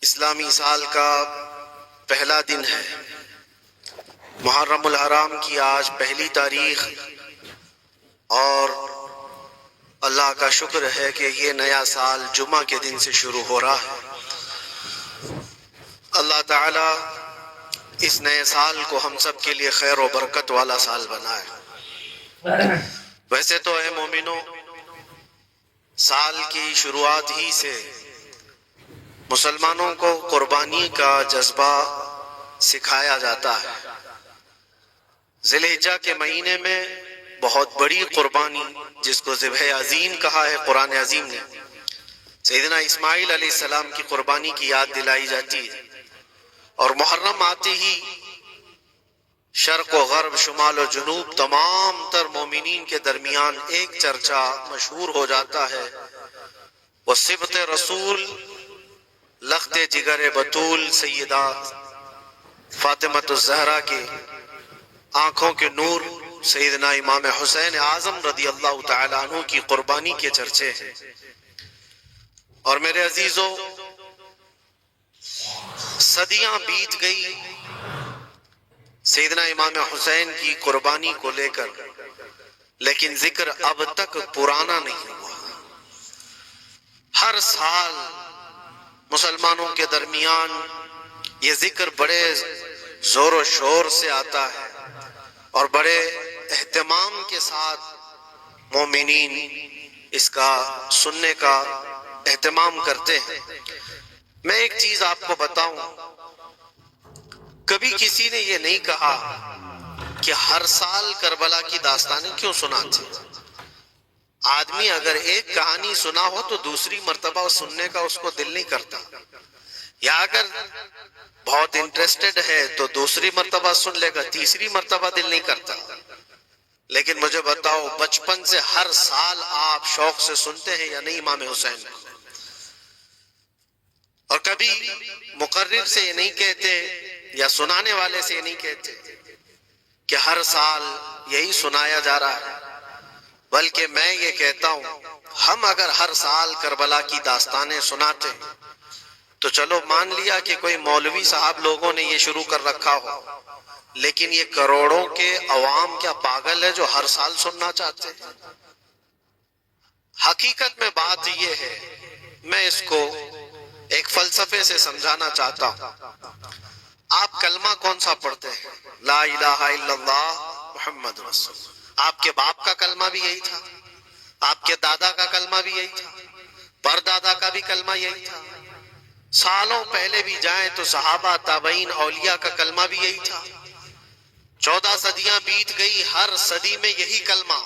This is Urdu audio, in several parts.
اسلامی سال کا پہلا دن ہے۔ محرم الحرام کی آج پہلی تاریخ، اور اللہ کا شکر ہے کہ یہ نیا سال جمعہ کے دن سے شروع ہو رہا ہے۔ اللہ تعالی اس نئے سال کو ہم سب کے لیے خیر و برکت والا سال بنائے۔ ویسے تو اے مومنوں، سال کی شروعات ہی سے مسلمانوں کو قربانی کا جذبہ سکھایا جاتا ہے۔ ذی الحجہ کے مہینے میں بہت بڑی قربانی، جس کو ذبح عظیم کہا ہے قرآن عظیم نے، سیدنا اسماعیل علیہ السلام کی قربانی کی یاد دلائی جاتی ہے۔ اور محرم آتے ہی شرق و غرب، شمال و جنوب، تمام تر مومنین کے درمیان ایک چرچا مشہور ہو جاتا ہے، وہ صبت رسول، لخت جگر بطول سیدہ فاطمۃ الزہرا کے آنکھوں کے نور سیدنا امام حسین اعظم رضی اللہ تعالی عنہ کی قربانی کے چرچے ہیں۔ اور میرے عزیزو، صدیاں بیت گئی سیدنا امام حسین کی قربانی کو لے کر، لیکن ذکر اب تک پرانا نہیں ہوا۔ ہر سال مسلمانوں کے درمیان یہ ذکر بڑے زور و شور سے آتا ہے، اور بڑے اہتمام کے ساتھ مومنین اس کا سننے کا اہتمام کرتے ہیں۔ میں ایک چیز آپ کو بتاؤں، کبھی کسی نے یہ نہیں کہا کہ ہر سال کربلا کی داستانیں کیوں سناتے ہیں۔ آدمی اگر ایک کہانی سنا ہو تو دوسری مرتبہ سننے کا اس کو دل نہیں کرتا، یا اگر بہت انٹرسٹڈ ہے تو دوسری مرتبہ سن لے گا، تیسری مرتبہ دل نہیں کرتا۔ لیکن مجھے بتاؤ، بچپن سے ہر سال آپ شوق سے سنتے ہیں یا نہیں امام حسین؟ اور کبھی مقرر سے یہ نہیں کہتے یا سنانے والے سے یہ نہیں کہتے کہ ہر سال یہی سنایا جا رہا ہے، بلکہ میں یہ کہتا ہوں، ہم اگر ہر سال کربلا کی داستانیں سناتے تو چلو مان لیا کہ کوئی مولوی صاحب لوگوں نے یہ شروع کر رکھا ہو، لیکن یہ کروڑوں کے عوام کیا پاگل ہے جو ہر سال سننا چاہتے ہیں؟ حقیقت میں بات یہ ہے، میں اس کو ایک فلسفے سے سمجھانا چاہتا ہوں۔ آپ کلمہ کون سا پڑھتے ہیں؟ لا الہ الا اللہ محمد رسول اللہ۔ آپ کے باپ کا کلمہ بھی یہی تھا، آپ کے دادا کا کلمہ بھی یہی تھا، پردادا کا بھی کلمہ یہی تھا، سالوں پہلے بھی جائیں تو صحابہ، تابعین، اولیاء کا کلمہ بھی یہی تھا۔ 14 صدیاں بیت گئی، ہر صدی میں یہی کلمہ،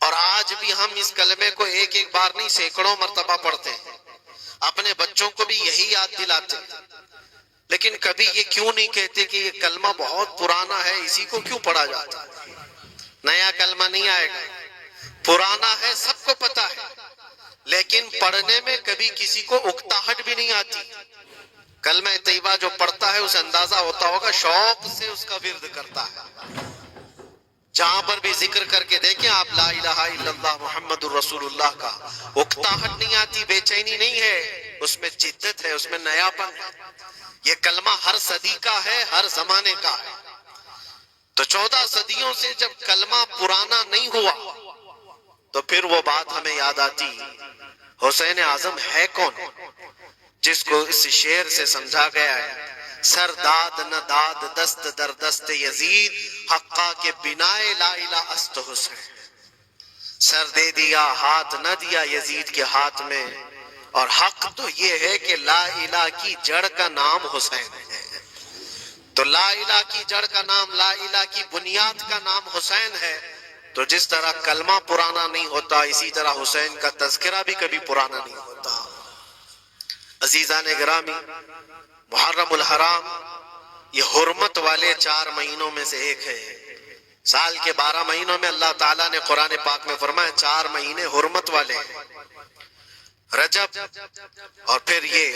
اور آج بھی ہم اس کلمے کو ایک ایک بار نہیں سینکڑوں مرتبہ پڑھتے ہیں، اپنے بچوں کو بھی یہی یاد دلاتے ہیں۔ لیکن کبھی یہ کیوں نہیں کہتے کہ یہ کلمہ بہت پرانا ہے، اسی کو کیوں پڑھا جاتا ہے؟ نیا کلمہ نہیں آئے گا، پرانا ہے، سب کو پتا ہے، لیکن پڑھنے میں کبھی کسی کو اکتاہٹ بھی نہیں آتی۔ کلمہ طیبہ جو پڑھتا ہے اسے اندازہ ہوتا ہوگا، شوق سے اس کا ورد کرتا ہے۔ جہاں پر بھی ذکر کر کے دیکھیں آپ لا الہ الا اللہ محمد الرسول اللہ کا، اکتاہٹ نہیں آتی، بے چینی نہیں ہے، اس میں جدت ہے، اس میں نیا پن ہے۔ یہ کلمہ ہر صدی کا ہے، ہر زمانے کا ہے۔ تو 14 صدیوں سے جب کلمہ پرانا نہیں ہوا تو پھر وہ بات ہمیں یاد آتی، حسین اعظم ہے کون، جس کو اس شعر سے سمجھا گیا ہے، سر داد نہ داد دست در دست یزید، حقا کے بنائے لا الہ است حسین۔ سر دے دیا ہاتھ نہ دیا یزید کے ہاتھ میں، اور حق تو یہ ہے کہ لا الہ کی جڑ کا نام حسین ہے۔ تو لا الہ کی جڑ کا نام، لا الہ کی بنیاد کا نام حسین ہے۔ تو جس طرح کلمہ پرانا نہیں ہوتا، اسی طرح حسین کا تذکرہ بھی کبھی پرانا نہیں ہوتا۔ عزیزان گرامی، محرم الحرام یہ حرمت والے 4 مہینوں میں سے ایک ہے۔ سال کے 12 مہینوں میں اللہ تعالیٰ نے قرآن پاک میں فرمایا 4 مہینے حرمت والے ہیں، رجب، اور پھر یہ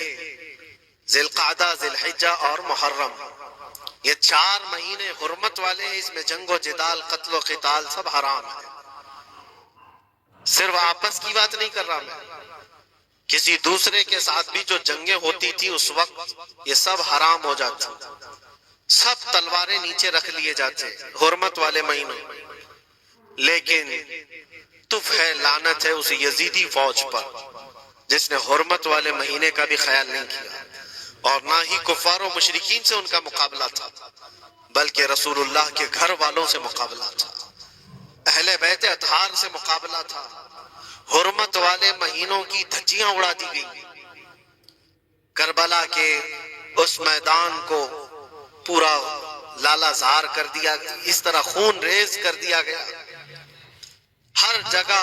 ذی القعدہ، ذی الحجہ اور محرم، یہ 4 مہینے حرمت والے ہیں۔ اس میں جنگ و جدال، قتل و قتال سب حرام ہے۔ صرف آپس کی بات نہیں کر رہا میں، کسی دوسرے کے ساتھ بھی جو جنگیں ہوتی تھی اس وقت یہ سب حرام ہو جاتی، سب تلواریں نیچے رکھ لیے جاتے حرمت والے مہینوں. لیکن تف ہے، لعنت ہے اس یزیدی فوج پر جس نے حرمت والے مہینے کا بھی خیال نہیں کیا، اور نہ ہی کفار و مشرکین سے ان کا مقابلہ تھا، بلکہ رسول اللہ کے گھر والوں سے مقابلہ تھا، اہل بیت اطہار سے مقابلہ تھا. حرمت والے مہینوں کی دھجیاں اڑا دی گئی، کربلا کے اس میدان کو پورا لالا زار کر دیا، اس طرح خون ریز کر دیا گیا. ہر جگہ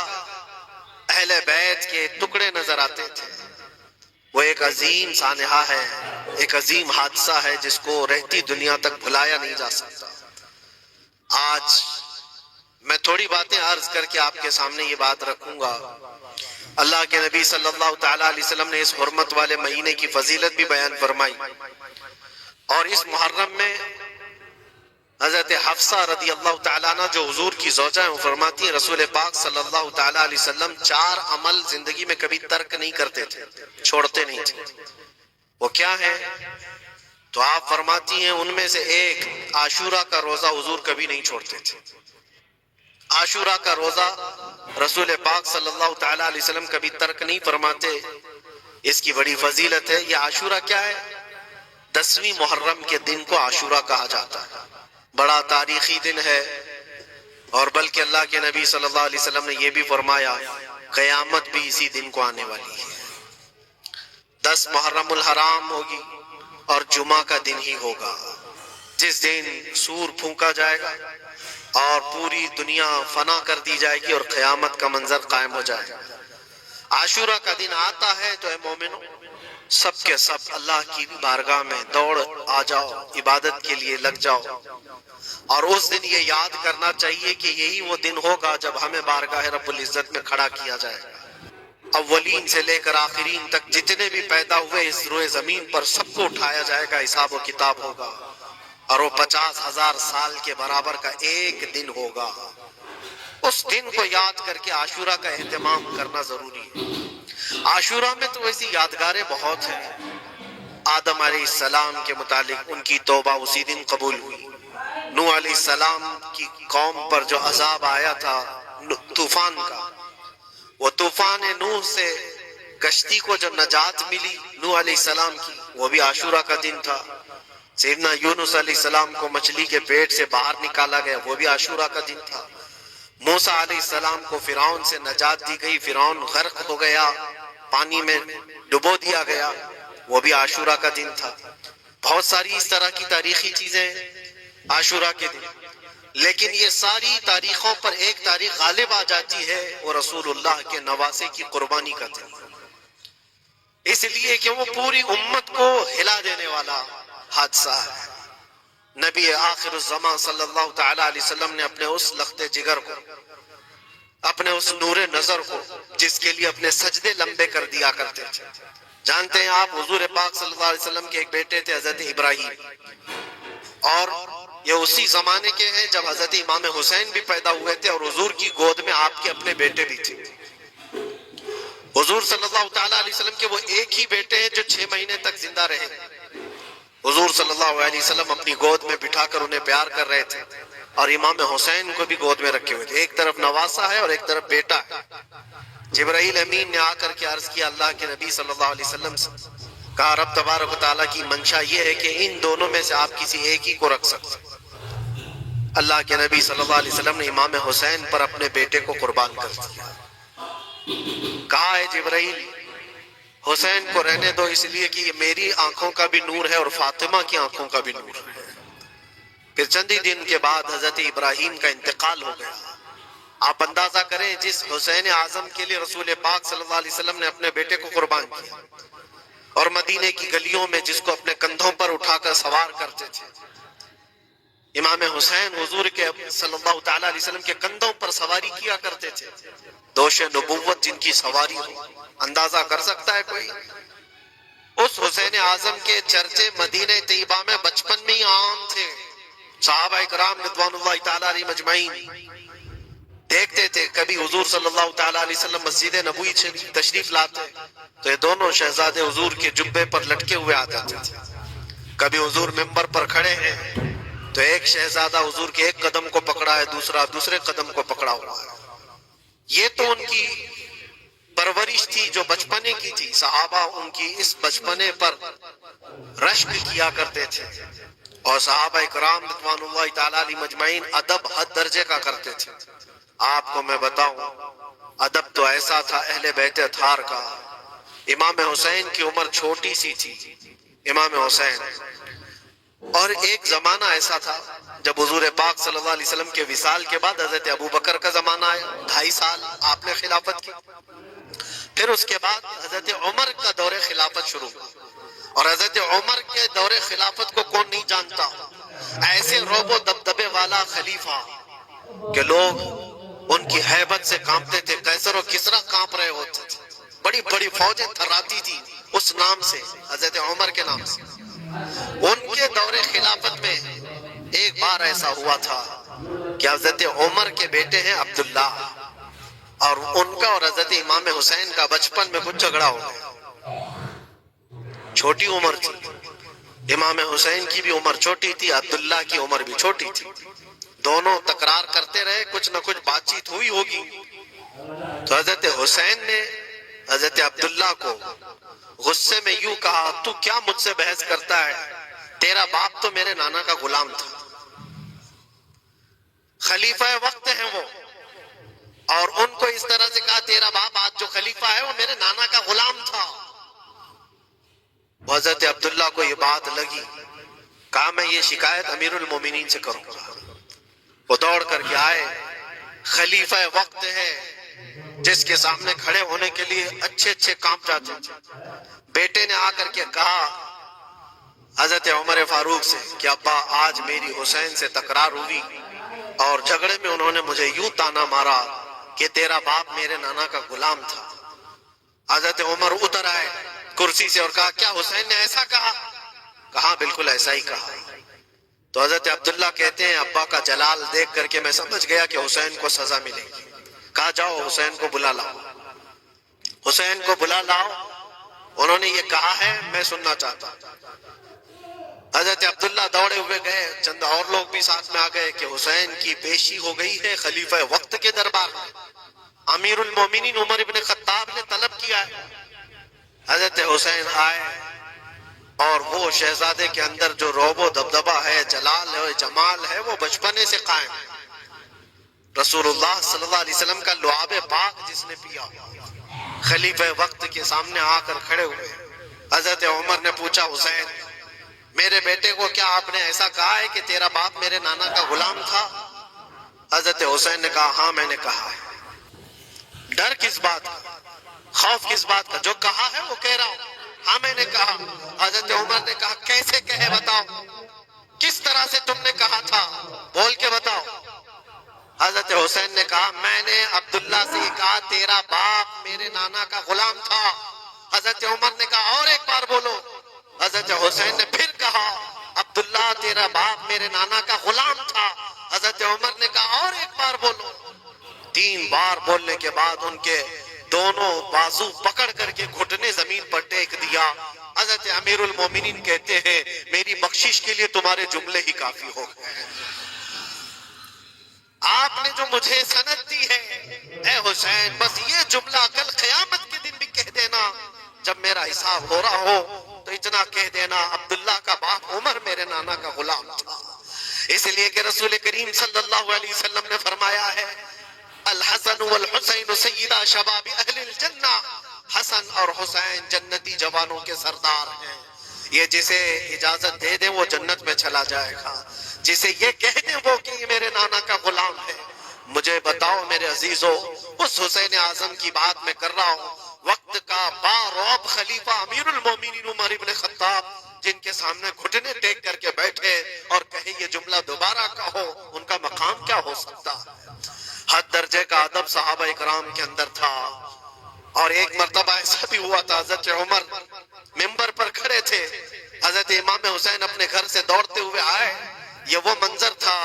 اہل بیت کے ٹکڑے نظر آتے تھے. وہ ایک عظیم سانحہ ہے، ایک عظیم حادثہ ہے جس کو رہتی دنیا تک بھلایا نہیں جا سکتا. آج میں تھوڑی باتیں عرض کر کے آپ کے سامنے یہ بات رکھوں گا. اللہ کے نبی صلی اللہ تعالیٰ علیہ وسلم نے اس حرمت والے مہینے کی فضیلت بھی بیان فرمائی، اور اس محرم میں حضرت حفصہ رضی اللہ تعالیٰ عنہ جو حضور کی زوجہ ہیں وہ فرماتی ہیں رسول پاک صلی اللہ تعالیٰ علیہ وسلم 4 عمل زندگی میں کبھی ترک نہیں کرتے تھے، چھوڑتے نہیں تھے. وہ کیا ہے؟ تو آپ فرماتی ہیں ان میں سے ایک عاشورہ کا روزہ حضور کبھی نہیں چھوڑتے تھے. عاشورہ کا روزہ رسول پاک صلی اللہ تعالیٰ علیہ وسلم کبھی ترک نہیں فرماتے. اس کی بڑی فضیلت ہے. یہ عاشورہ کیا ہے؟ 10ویں محرم کے دن کو عاشورہ کہا جاتا ہے. بڑا تاریخی دن ہے، اور بلکہ اللہ کے نبی صلی اللہ علیہ وسلم نے یہ بھی فرمایا قیامت بھی اسی دن کو آنے والی ہے. 10 محرم الحرام ہوگی اور جمعہ کا دن ہی ہوگا جس دن سور پھونکا جائے گا اور پوری دنیا فنا کر دی جائے گی اور قیامت کا منظر قائم ہو جائے گا. عاشورہ کا دن آتا ہے تو اے مومنو سب کے سب اللہ کی بارگاہ میں دوڑ آ جاؤ، عبادت کے لیے لگ جاؤ، اور اس دن یہ یاد کرنا چاہیے کہ یہی وہ دن ہوگا جب ہمیں بارگاہ رب العزت میں کھڑا کیا جائے گا. اولین سے لے کر آخرین تک جتنے بھی پیدا ہوئے اس روئے زمین پر سب کو اٹھایا جائے گا، حساب و کتاب ہوگا، اور وہ 50,000 سال کے برابر کا ایک دن ہوگا. اس دن کو یاد کر کے عاشورہ کا اہتمام کرنا ضروری ہے. عاشورہ میں تو ویسی یادگاریں بہت ہیں. آدم علیہ السلام کے متعلق ان کی توبہ اسی دن قبول ہوئی. نوح علیہ السلام کی قوم پر جو عذاب آیا تھا طوفان کا، وہ طوفان نوح سے کشتی کو جو نجات ملی نوح علیہ السلام کی، وہ بھی عاشورہ کا دن تھا. سیدنا یونس علیہ السلام کو مچھلی کے پیٹ سے باہر نکالا گیا، وہ بھی عاشورہ کا دن تھا. موسیٰ علیہ السلام کو فرعون سے نجات دی گئی، فرعون غرق ہو گیا، پانی میں ڈبو دیا گیا، وہ بھی عاشورہ کا دن تھا. بہت ساری اس طرح کی تاریخی چیزیں عاشورہ کے دن. لیکن یہ ساری تاریخوں پر ایک تاریخ غالب آ جاتی ہے، وہ رسول اللہ کے نواسے کی قربانی کا دن، اس لیے کہ وہ پوری امت کو ہلا دینے والا حادثہ ہے. نبی آخر الزمان صلی اللہ تعالیٰ علیہ وسلم نے اپنے اس لخت جگر کو، اپنے اس نور نظر کو، جس کے لیے اپنے سجدے لمبے کر دیا کرتے تھے. جانتے ہیں آپ حضور پاک صلی اللہ علیہ وسلم کے ایک بیٹے تھے حضرت ابراہیم، اور یہ اسی زمانے کے ہیں جب حضرت امام حسین بھی پیدا ہوئے تھے، اور حضور کی گود میں آپ کے اپنے بیٹے بھی تھے. حضور صلی اللہ تعالیٰ علیہ وسلم کے وہ ایک ہی بیٹے ہیں جو 6 مہینے تک زندہ رہے. حضور صلی اللہ علیہ وسلم اپنی گود میں بٹھا کر انہیں پیار کر رہے تھے، اور امام حسین کو بھی گود میں رکھے ہوئے تھے. ایک طرف نواسا ہے اور ایک طرف بیٹا ہے. جبرائیل امین نے آ کر کے عرض کیا اللہ کے نبی صلی اللہ علیہ وسلم سے، کہا رب تبارک و تعالیٰ کی منشا یہ ہے کہ ان دونوں میں سے آپ کسی ایک ہی کو رکھ سکتے. اللہ کے نبی صلی اللہ علیہ وسلم نے امام حسین پر اپنے بیٹے کو قربان کر دیا. کہا ہے جبرائیل حسین کو رہنے دو، اس لیے کہ یہ میری آنکھوں کا بھی نور ہے اور فاطمہ کی آنکھوں کا بھی نور ہے. پھر چند ہی دن کے بعد حضرت ابراہیم کا انتقال ہو گیا. آپ اندازہ کریں جس حسین اعظم کے لیے رسول پاک صلی اللہ علیہ وسلم نے اپنے بیٹے کو قربان کیا، اور مدینے کی گلیوں میں جس کو اپنے کندھوں پر اٹھا کر سوار کرتے تھے، امام حسین حضور کے صلی اللہ تعالیٰ علیہ وسلم کے کندھوں پر سواری کیا کرتے تھے. دوش نبوت جن کی سواری ہو، اندازہ کر سکتا ہے کوئی؟ اس حسین اعظم کے چرچے مدینہ طیبہ میں بچپن میں ہی عام تھے. صحابہ اکرام رضوان اللہ تعالیٰ علیہ مجمعین دیکھتے تھے کبھی حضور صلی اللہ تعالیٰ علیہ وسلم مسجد نبوی تشریف لاتے تو یہ دونوں شہزادے حضور کے جبے پر لٹکے ہوئے آ جاتے تھے. کبھی حضور ممبر پر کھڑے ہیں تو ایک شہزادہ حضور کے ایک قدم کو پکڑا ہے, دوسرا دوسرے قدم کو پکڑا ہوا ہے. یہ تو ان کی پرورش تھی جو بچپنے کی تھی. صحابہ ان کی اس بچپنے پر رشک کیا کرتے تھے, اور صحابہ اکرام رضوان اللہ تعالیٰ علیہ مجمعین ادب حد درجے کا کرتے تھے. آپ کو میں بتاؤں, ادب تو ایسا تھا اہل بیت اطہار کا. امام حسین کی عمر چھوٹی سی تھی, امام حسین. اور ایک زمانہ ایسا تھا جب حضور پاک صلی اللہ علیہ وسلم کے وصال کے بعد حضرت ابو بکر کا زمانہ آیا, 2.5 سال آپ نے خلافت کی. پھر اس کے بعد حضرت عمر کا دور خلافت شروع ہوا, اور حضرت عمر کے دور خلافت کو کون نہیں جانتا. ایسے روب و دبدبے والا خلیفہ کہ لوگ ان کی ہیبت سے کانپتے تھے. قیصر و کسریٰ کانپ رہے ہوتے تھے, بڑی بڑی فوجیں تھراتی تھی اس نام سے, حضرت عمر کے نام سے. ان کے دور خلافت میں ایک بار ایسا ہوا تھا کہ حضرت عمر کے بیٹے ہیں عبداللہ, اور ان کا اور حضرت امام حسین کا بچپن میں کچھ جھگڑا ہو گیا. چھوٹی عمر تھی, امام حسین کی بھی عمر چھوٹی تھی, عبداللہ کی عمر بھی چھوٹی تھی. دونوں تکرار کرتے رہے, کچھ نہ کچھ بات چیت ہوئی ہوگی. تو حضرت حسین نے حضرت عبداللہ کو غصے میں یوں کہا, تو کیا مجھ سے بحث کرتا ہے, تیرا باپ تو میرے نانا کا غلام تھا. خلیفہ وقت ہیں وہ, اور ان کو اس طرح سے کہا تیرا باپ آج جو خلیفہ ہے وہ میرے نانا کا غلام تھا. حضرت عبداللہ کو یہ بات لگی, کہا میں یہ شکایت امیر المومنین سے کروں گا. وہ دوڑ کر کے آئے, خلیفہ وقت ہے جس کے سامنے کھڑے ہونے کے لیے اچھے اچھے کانپ جاتے تھے. بیٹے نے آ کر کے کہا حضرت عمر فاروق سے کہ ابا آج میری حسین سے تکرار ہوئی, اور جھگڑے میں انہوں نے مجھے یوں تانا مارا کہ تیرا باپ میرے نانا کا غلام تھا. حضرت عمر اتر آئے کرسی سے اور کہا کیا حسین نے ایسا کہا؟ کہا بالکل ایسا ہی کہا. تو حضرت عبداللہ کہتے ہیں ابا کا جلال دیکھ کر کے میں سمجھ گیا کہ حسین کو سزا ملے گی. کہا جاؤ حسین کو بلا لاؤ. حسین کو بلا لاؤ, انہوں نے یہ کہا ہے میں سننا چاہتا ہوں. حضرت عبداللہ دوڑے ہوئے گئے, چند اور لوگ بھی ساتھ میں آ گئے کہ حسین کی پیشی ہو گئی ہے خلیفہ وقت کے دربار میں. امیر المومنین عمر ابن خطاب نے طلب کیا ہے. حضرت حسین آئے, اور وہ شہزادے کے اندر جو روب و دبدبہ ہے, جلال ہے, جمال ہے, وہ بچپنے سے قائم ہے. رسول اللہ صلی اللہ علیہ وسلم کا لعاب پاک جس نے پیا, خلیفہ وقت کے سامنے آ کر کھڑے ہوئے. حضرت عمر نے پوچھا حسین میرے بیٹے کو کیا آپ نے ایسا کہا ہے کہ تیرا باپ میرے نانا کا غلام تھا؟ حضرت حسین نے کہا ہاں میں نے کہا ہے. ڈر کس بات کا, خوف کس بات کا, جو کہا ہے وہ کہہ رہا ہوں, ہاں میں نے کہا. حضرت عمر نے کہا کیسے کہے, بتاؤ کس طرح سے تم نے کہا تھا, بول کے بتاؤ. حضرت حسین نے کہا میں نے عبداللہ سے یہ کہا تیرا باپ میرے نانا کا غلام تھا. حضرت عمر نے کہا اور ایک بار بولو. حضرت حسین نے پھر کہا عبداللہ تیرا باپ میرے نانا کا غلام تھا. حضرت عمر نے کہا اور ایک بار بولو. 3 بار بولنے کے بعد ان کے دونوں بازو پکڑ کر کے گھٹنے زمین پر ٹیک دیا. حضرت امیر المومنین کہتے ہیں میری بخشش کے لیے تمہارے جملے ہی کافی ہو گئے. آپ نے جو مجھے سند دی ہے اے حسین, بس یہ جملہ کل قیامت کے دن بھی کہہ دینا جب میرا حساب ہو رہا ہو, تو اتنا کہہ دینا عبداللہ کا باپ عمر میرے نانا کا غلام تھا. اس لیے کہ رسول کریم صلی اللہ علیہ وسلم نے فرمایا ہے الحسن والحسین سیدہ شباب اہل الجنہ, حسن اور حسین جنتی جوانوں کے سردار ہیں. یہ جسے اجازت دے دیں وہ جنت میں چلا جائے گا, جسے یہ کہہ دیں وہ کہ یہ میرے نانا کا غلام ہے. مجھے بتاؤ میرے عزیزو, اس حسین اعظم کی بات میں کر رہا ہوں, وقت کا باروب خلیفہ امیر المومنین عمر ابن خطاب, جن کے سامنے گھٹنے ٹیک کر کے بیٹھے اور کہے یہ جملہ دوبارہ کہو, ان کا مقام کیا ہو سکتا ہے. حد درجے کا ادب صحابہ اکرام کے اندر تھا. اور ایک مرتبہ ایسا بھی ہوا تھا, حضرت عمر ممبر پر کھڑے تھے, حضرت امام حسین اپنے گھر سے دوڑتے ہوئے آئے. یہ وہ منظر تھا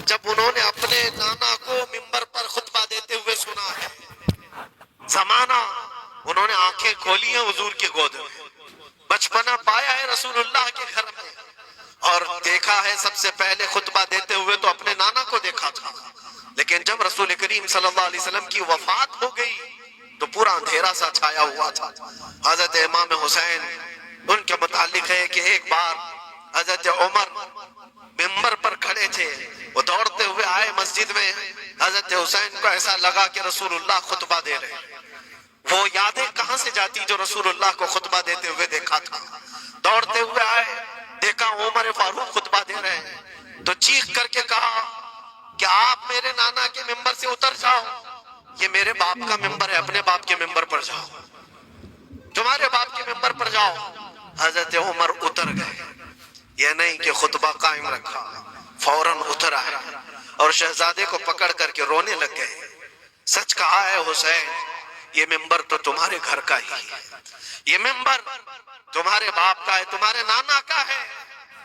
جب انہوں نے اپنے نانا کو ممبر پر خطبہ دیتے زمانہ انہوں نے آنکھیں کھولی ہیں حضور کے گود میں، بچپنا پایا ہے رسول اللہ کے گھر میں، اور دیکھا ہے سب سے پہلے خطبہ دیتے ہوئے تو اپنے نانا کو دیکھا تھا، لیکن جب رسول کریم صلی اللہ علیہ وسلم کی وفات ہو گئی تو پورا اندھیرا سا چھایا ہوا تھا۔ حضرت امام حسین، ان کے متعلق ہے کہ ایک بار حضرت عمر ممبر پر کھڑے تھے، وہ دوڑتے ہوئے آئے مسجد میں، حضرت حسین کو ایسا لگا کہ رسول اللہ خطبہ دے رہے ہیں، وہ یادیں کہاں سے جاتی جو رسول اللہ کو خطبہ دیتے ہوئے دیکھا تھا۔ دوڑتے ہوئے آئے، دیکھا عمر فاروق خطبہ دے رہے ہیں، تو چیخ کر کے کہا کہ آپ میرے نانا کے ممبر سے اتر جاؤ، یہ میرے باپ کا ممبر ہے، اپنے باپ کے ممبر پر جاؤ، تمہارے باپ کے ممبر پر جاؤ۔ حضرت عمر اتر گئے، یہ نہیں کہ خطبہ قائم رکھا، فوراً اتر آئے اور شہزادے کو پکڑ کر کے رونے لگ گئے۔ سچ کہا ہے حسین، یہ ممبر تو تمہارے گھر کا ہی ہے، یہ ممبر تمہارے باپ کا ہے، تمہارے نانا کا ہے،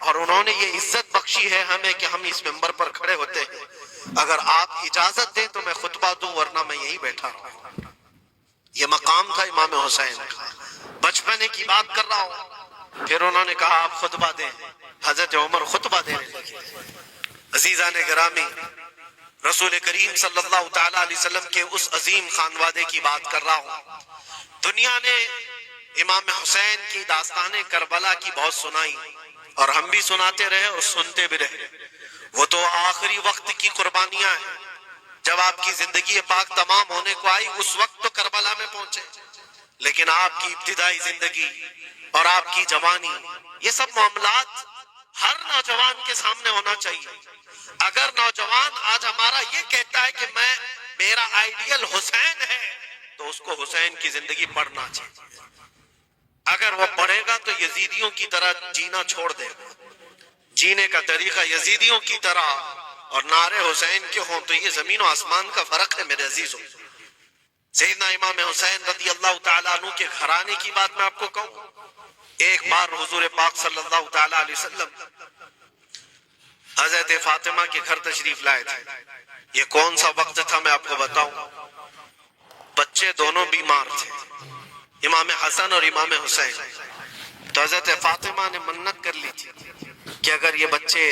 اور انہوں نے یہ عزت بخشی ہے ہمیں کہ ہم اس ممبر پر کھڑے ہوتے ہیں، اگر آپ اجازت دیں تو میں خطبہ دوں، ورنہ میں یہیں بیٹھا رہوں۔ یہ مقام تھا امام حسین کا، بچپنے کی بات کر رہا ہوں۔ پھر انہوں نے کہا آپ خطبہ دیں، حضرت عمر خطبہ دینے لگے۔ عزیزان گرامی، رسول کریم صلی اللہ تعالیٰ علیہ وسلم کے اس عظیم خانوادے کی بات کر رہا ہوں۔ دنیا نے امام حسین کی داستان کربلا کی بہت سنائی، اور ہم بھی سناتے رہے اور سنتے بھی رہے۔ وہ تو آخری وقت کی قربانیاں ہیں، جب آپ کی زندگی پاک تمام ہونے کو آئی اس وقت تو کربلا میں پہنچے، لیکن آپ کی ابتدائی زندگی اور آپ کی جوانی، یہ سب معاملات ہر نوجوان کے سامنے ہونا چاہیے۔ اگر نوجوان آج ہمارا یہ کہتا ہے کہ میرا آئیڈیل حسین ہے، تو اس کو حسین کی زندگی پڑھنا چاہیے۔ اگر وہ پڑھے گا تو یزیدیوں کی طرح جینا چھوڑ دے گا، جینے کا طریقہ یزیدیوں کی طرح اور نعرے حسین کے ہوں تو یہ زمین و آسمان کا فرق ہے میرے عزیزوں۔ سیدنا امام حسین رضی اللہ تعالیٰ عنہ کے گھرانے کی بات میں آپ کو کہوں، ایک بار حضور پاک صلی اللہ تعالیٰ علیہ وسلم حضرت فاطمہ کے گھر تشریف لائے تھے۔ یہ کون سا وقت تھا میں آپ کو بتاؤں، بچے دونوں بیمار تھے، امام حسن اور امام حسین۔ تو حضرت فاطمہ نے منت کر لی تھی کہ اگر یہ بچے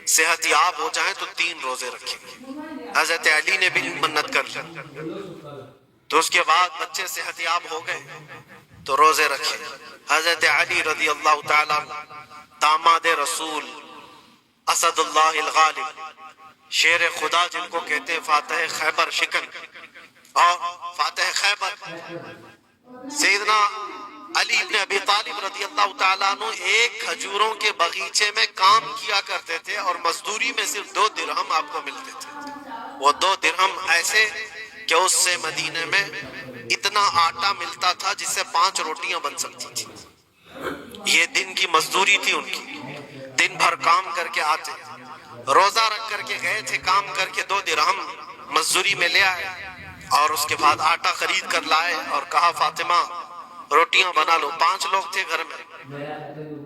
صحت یاب ہو جائیں تو 3 روزے رکھیں گے۔ حضرت علی نے بھی منت کر لی، تو اس کے بعد بچے صحت یاب ہو گئے تو روزے رکھے۔ حضرت علی رضی اللہ تعالیٰ داماد رسول، اسد اللہ الغالب، شیر خدا جن کو کہتے ہیں، فاتح خیبر شکن اور فاتح خیبر، سیدنا علی ابن ابی طالب رضی اللہ تعالیٰ عنہ ایک کھجوروں کے باغیچے میں کام کیا کرتے تھے، اور مزدوری میں صرف 2 درہم آپ کو ملتے تھے۔ وہ 2 درہم ایسے کہ اس سے مدینے میں اتنا آٹا ملتا تھا جس سے 5 روٹیاں بن سکتی تھی۔ یہ دن کی مزدوری تھی ان کی، دن بھر کام کر کے آتے، روزہ رکھ کر کے گئے تھے، کام کر کے 2 درہم مزدوری میں لے آئے، اور اس کے بعد آٹا خرید کر لائے اور کہا فاطمہ روٹیاں بنا لو۔ 5 لوگ تھے گھر میں،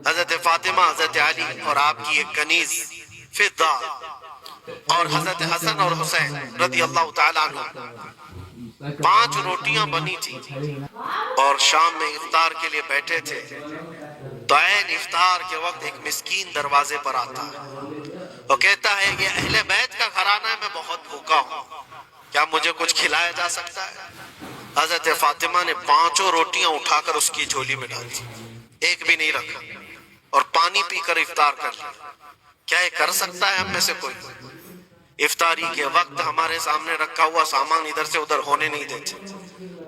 حضرت فاطمہ، حضرت علی اور آپ کی ایک کنیز فضہ، اور حضرت حسن اور حسین رضی اللہ تعالیٰ عنہ۔ 5 روٹیاں بنی تھی اور شام میں افطار کے لیے بیٹھے تھے، تو عین افطار کے وقت ایک مسکین دروازے پر آتا ہے، وہ کہتا ہے یہ اہل بیت کا گھرانہ ہے، میں بہت بھوکا ہوں، کیا مجھے کچھ کھلایا جا سکتا ہے؟ حضرت فاطمہ نے 5 روٹیاں اٹھا کر اس کی جھولی میں ڈال دی، ایک بھی نہیں رکھا، اور پانی پی کر افطار کر لیا۔ کیا یہ کر سکتا ہے ہم میں سے کوئی؟ افطاری کے وقت ہمارے سامنے رکھا ہوا سامان ادھر سے ادھر ہونے نہیں دیتے۔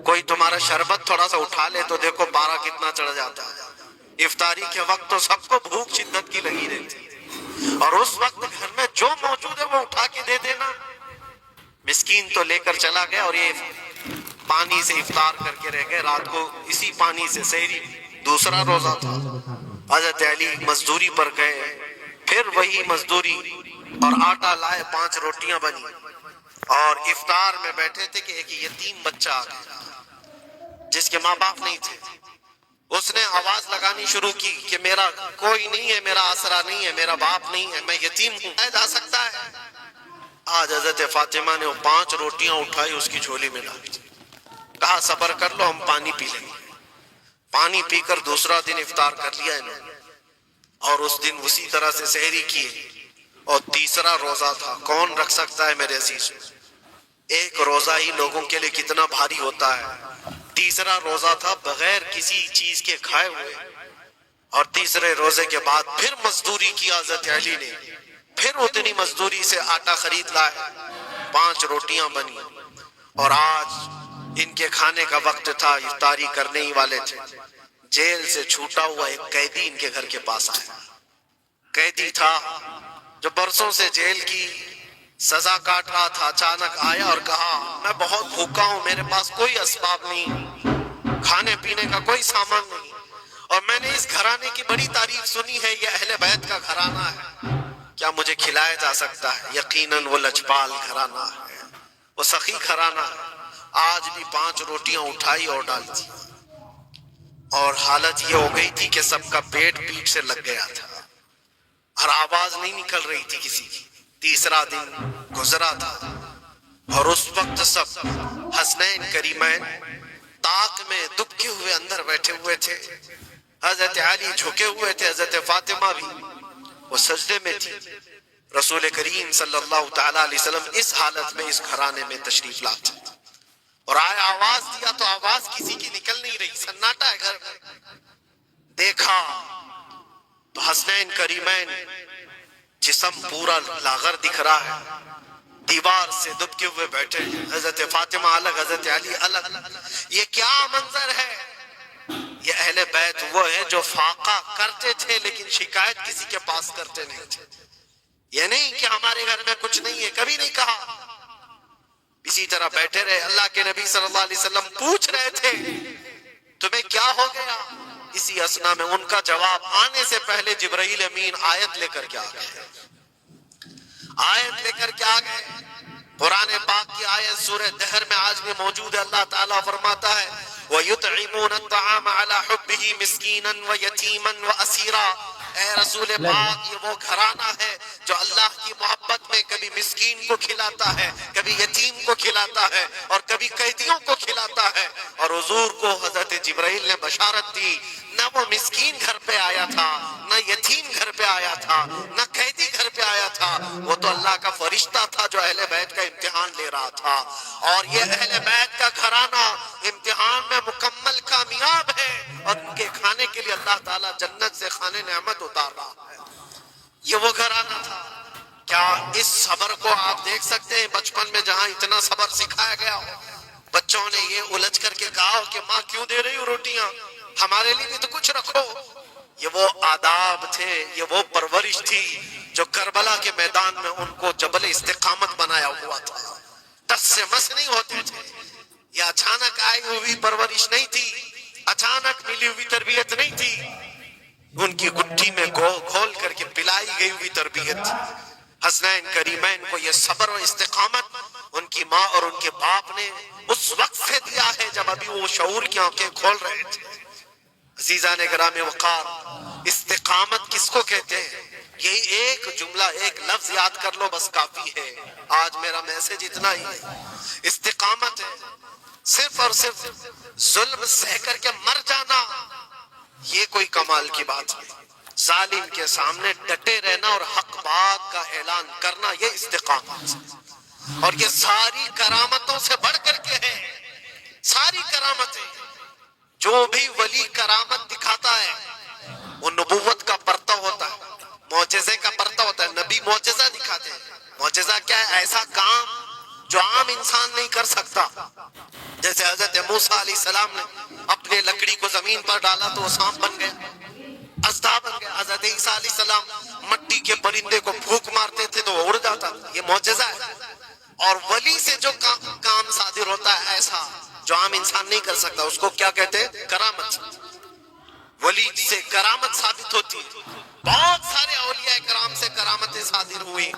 کوئی تمہارا شربت تھوڑا سا اٹھا لے تو دیکھو پارا کتنا چڑھ جاتا ہے۔ افطاری کے وقت تو سب کو بھوک شدت کی لگی رہتی، اور اس وقت گھر میں جو موجود ہے وہ اٹھا کے دے دینا۔ مسکین تو لے کر چلا گیا، اور یہ پانی سے افطار کر کے رہ گئے، رات کو اسی پانی سے سحری، دوسرا روزہ تھا۔ حضرت علی مزدوری پر گئے، پھر وہی مزدوری، اور آٹا لائے، 5 روٹیاں بنی، اور افطار میں بیٹھے تھے کہ ایک یتیم بچہ آ گیا جس کے ماں باپ نہیں تھے۔ اس نے آواز لگانی شروع کی کہ میرا کوئی نہیں ہے، میرا آسرا نہیں ہے، میرا باپ نہیں ہے، میں یتیم ہوں، جا سکتا ہے؟ آج حضرت فاطمہ نے وہ 5 روٹیاں اٹھائی، اس کی جھولی میں ڈالی، کہا صبر کر لو، ہم پانی پی لیں گے۔ پانی پی کر دوسرا دن افطار کر لیا انہوں نے، اور اس دن اسی طرح سے سحری کیے، اور تیسرا روزہ تھا۔ کون رکھ سکتا ہے میرے عزیز؟ ایک روزہ ہی لوگوں کے لیے کتنا بھاری ہوتا ہے۔ تیسرا روزہ تھا بغیر کسی چیز کے کھائے ہوئے، اور تیسرے روزے کے بعد پھر مزدوری کی حضرت علی نے، پھر اتنی مزدوری سے آٹا خرید لائے، 5 روٹیاں بنی، اور آج ان کے کھانے کا وقت تھا، افطاری کرنے ہی والے تھے۔ جیل سے چھوٹا ہوا ایک قیدی ان کے گھر کے پاس آیا۔ قیدی تھا جو برسوں سے جیل کی سزا کاٹ رہا تھا، اچانک آیا اور کہا میں بہت بھوکا ہوں، میرے پاس کوئی اسباب نہیں، کھانے پینے کا کوئی سامان نہیں، اور میں نے اس گھرانے کی بڑی تعریف سنی ہے، یہ اہل بیت کا گھرانہ ہے، کیا مجھے کھلایا جا سکتا ہے؟ یقیناً وہ لجپال گھرانہ ہے، وہ سخی گھرانہ ہے۔ آج بھی 5 روٹیاں اٹھائی اور ڈال دی، اور حالت یہ ہو گئی تھی کہ سب کا پیٹ پیٹ سے لگ گیا تھا، اور آواز نہیں نکل رہی تھی کسی کی۔ تیسرا دن گزرا تھا، اور اس وقت سب حسنین کریمین طاق میں دبکے ہوئے اندر بیٹھے ہوئے تھے۔ حضرت علی جھکے ہوئے تھے، حضرت فاطمہ بھی وہ سجدے میں تھی۔ رسول کریم صلی اللہ تعالیٰ علیہ وسلم اس حالت میں اس گھرانے میں تشریف لاتے، اور آئے آواز دیا تو آواز کسی کی نکل نہیں رہی، سناٹا ہے گھر میں۔ دیکھا تو حسنین کریمین جسم پورا لاغر دکھ رہا ہے، دیوار سے دبکے ہوئے بیٹھے، حضرت فاطمہ الگ، حضرت علی الگ۔ یہ کیا منظر ہے؟ یہ اہل بیت وہ ہے جو فاقہ کرتے تھے لیکن شکایت کسی کے پاس کرتے نہیں تھے۔ یہ نہیں کہ ہمارے گھر میں کچھ نہیں ہے، کبھی نہیں کہا، اسی طرح بیٹھے رہے۔ اللہ کے نبی صلی اللہ علیہ وسلم پوچھ رہے تھے تمہیں کیا ہو گیا؟ اسی اسنا میں ان کا جواب آنے سے پہلے جبرائیل امین آیت لے کر کے آ گئے، آیت لے کر کے آ گئے۔ قرآن پاک کی آیت سورہ دہر میں آج بھی موجود ہے۔ اللہ تعالیٰ فرماتا ہے وَيُطْعِمُونَ الطَّعَامَ عَلَى حُبِّهِ مِسْكِينًا وَيَتِيمًا وَأَسِيرًا۔ اے رسول پاک، یہ وہ گھرانہ ہے جو اللہ کی محبت میں کبھی مسکین کو کھلاتا ہے، کبھی یتیم کو کھلاتا ہے، اور کبھی قیدیوں کو کھلاتا ہے۔ اور حضور کو حضرت جبرائیل نے بشارت دی، نہ وہ مسکین گھر پہ آیا تھا، نہ یتیم گھر پہ آیا تھا، نہ قیدی گھر پہ آیا تھا، وہ تو اللہ کا فرشتہ تھا جو اہل بیت کا امتحان لے رہا تھا۔ اور یہ اہل بیت کا گھرانہ امتحان میں مکمل کامیاب ہے، اور ان کے کھانے کے لیے اللہ تعالیٰ جنت سے خانے نعمت اتار رہا ہے۔ یہ وہ گھرانہ تھا۔ کیا اس صبر کو آپ دیکھ سکتے ہیں بچپن میں جہاں اتنا صبر سکھایا گیا ہو؟ بچوں نے یہ الجھ کر کے کہا ہو کہ ماں کیوں دے رہی ہو روٹیاں، ہمارے لیے بھی تو کچھ رکھو۔ یہ وہ آداب تھے، یہ وہ پرورش تھی جو کربلا کے میدان میں ان کو جبل استقامت بنایا ہوا تھا۔ ٹس سے مس نہیں ہوتے تھے، یہ اچانک آئی ہوئی پرورش نہیں تھی، اچانک ملی ہوئی تربیت نہیں تھی، ان کی گٹھی میں کھول کر کے پلائی گئی ہوئی تربیت تھی۔ حسنین کریمین کو یہ صبر و استقامت ان کی ماں اور ان کے باپ نے اس وقت سے دیا ہے جب ابھی وہ شعور کی آنکھیں کھول رہے تھے۔ عزیزان گرامی وقار، استقامت کس کو کہتے ہیں؟ یہی ایک جملہ، ایک لفظ یاد کر لو بس کافی ہے۔ آج میرا میسج اتنا ہی ہے، استقامت ہے، صرف اور صرف ظلم سہ کر کے مر جانا یہ کوئی کمال کی بات نہیں۔ ظالم کے سامنے ڈٹے رہنا اور حق بات کا اعلان کرنا، یہ استقامت ہے۔ اور یہ ساری کرامتوں سے بڑھ کر کے ہے، ساری کرامتیں۔ جو بھی ولی کرامت دکھاتا ہے وہ نبوت کا پرتو ہوتا ہے، معجزے کا پرتو ہوتا ہے۔ نبی معجزہ دکھاتے ہیں۔ معجزہ کیا ہے؟ ایسا کام جو عام انسان نہیں کر سکتا۔ جیسے حضرت موسیٰ علیہ السلام نے اپنے لکڑی کو زمین پر ڈالا تو وہ سانپ بن گیا، اژدھا بن گیا۔ حضرت عیسیٰ علیہ السلام مٹی کے پرندے کو پھونک مارتے تھے تو وہ اڑ جاتا، یہ معجزہ ہے۔ اور ولی سے جو کام صادر ہوتا ہے ایسا جو عام انسان نہیں کر سکتا، اس کو کیا کہتے ہیں؟ کرامت۔ ولی سے کرامت ثابت ہوتی ہے۔ بہت سارے اولیاء کرام سے کرامتیں صادر ہوئی۔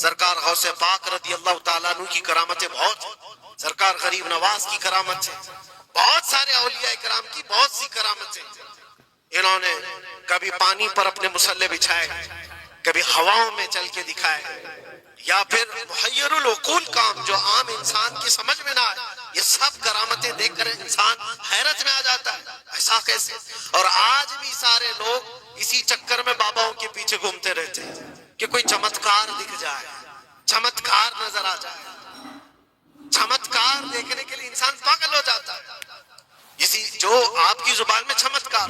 سرکار غوث پاک رضی اللہ تعالیٰ عنہ کی کرامتیں بہت، سرکار غریب نواز کی کرامت ہے، بہت سارے اولیاء کرام کی بہت سی کرامتیں۔ انہوں نے کبھی پانی پر اپنے مصلے بچھائے، کبھی ہواؤں میں چل کے دکھائے، یا پھر محیر العقول کام جو عام انسان کی سمجھ میں نہ آئے یہ سب کرامتیں دیکھ کر انسان حیرت میں آ جاتا ہے، ایسا کیسے؟ اور آج بھی سارے لوگ اسی چکر میں باباؤں کے پیچھے گھومتے رہتے ہیں کہ کوئی چمتکار دکھ جائے، چمتکار نظر آ جائے۔ چمتکار دیکھنے کے لیے انسان پاگل ہو جاتا ہے، اسی جو آپ کی زبان میں چمتکار،